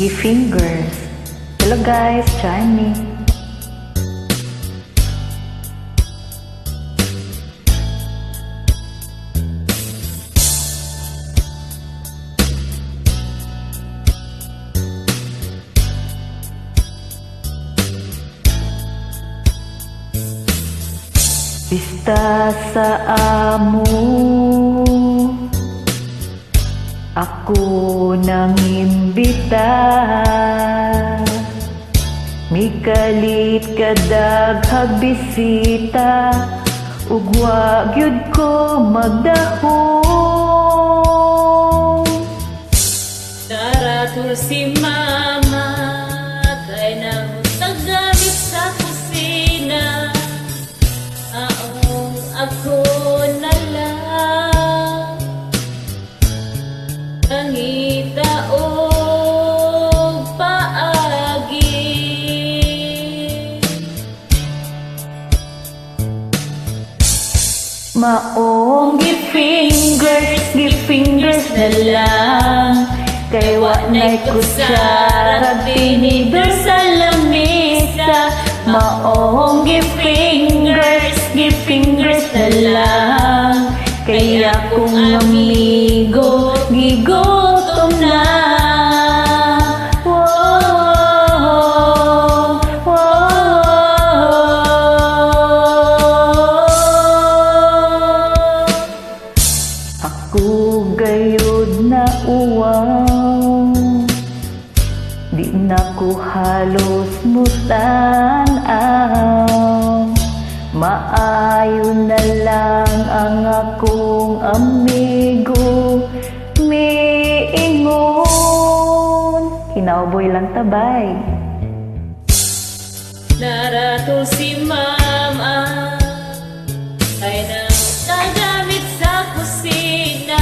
Give fingers. Hello guys, join me. Bista sa amo, ako nang imbita. Mikalit kadag hagbisita, ug wa gyud ko magdahom. Daratul si mama, kay nang tagamit sa kusina. Aong ako na lang, nangita o paagi. Maong give fingers na lang, kay wa na'y kutsara tinidor sa lamesa. Maong give fingers na lang, kay akong amigo gigutom na. Ako gayud na uwaw, di na ko halos mutanaw. Maayo na lang ang akong amigo miingon. Kinauboy lang tabay. Daratul si mama, kay nang tagamit sa kusina.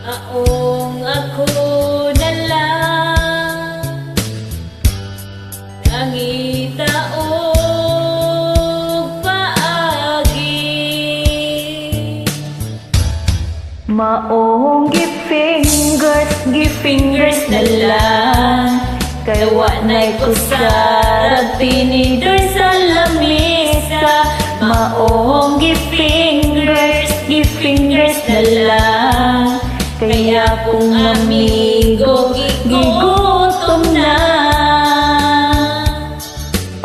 Aong ako na lang, nangita o paagi. Maong give fingers na lang, kay wa na'y kusarag tinidor sa lamesa. Maong give fingers na lang, kay akong amigo gigutom na.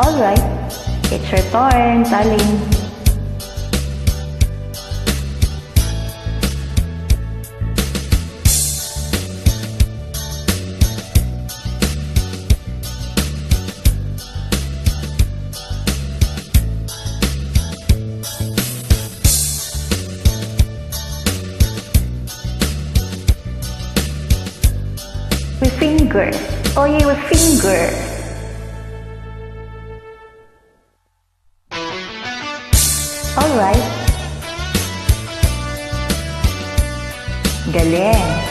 Alright, it's your turn, Taling. With fingers. Oh yeah, with fingers. Alright. Galing.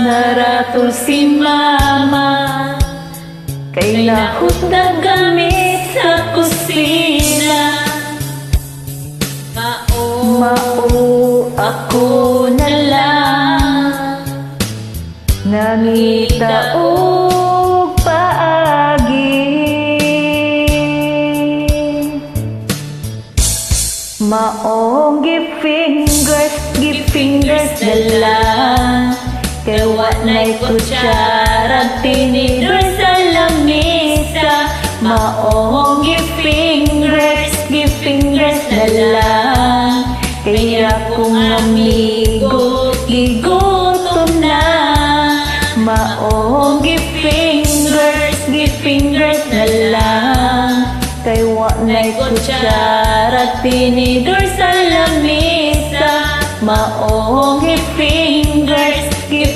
Naratul si mama, kay lahot na gamit sa kusina. Mao ako na lang, nangita og paagi. Maong give fingers na lang, kay wa na'y kutsara tinidor sa lamesa. Maong give fingers na lang, kay akong amigo gigutom na. Maong give fingers na lang, kay wa na'y kutsara tinidor sa lamesa. Maong give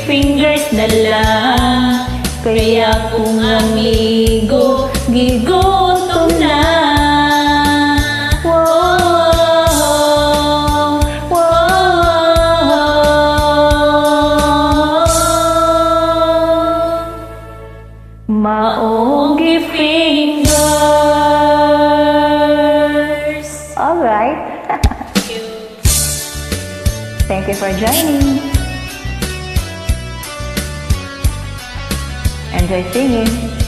fingers na lang, kay akong amigo gigutom na. Wow, wow, wow. Thank you for joining. Enjoy singing.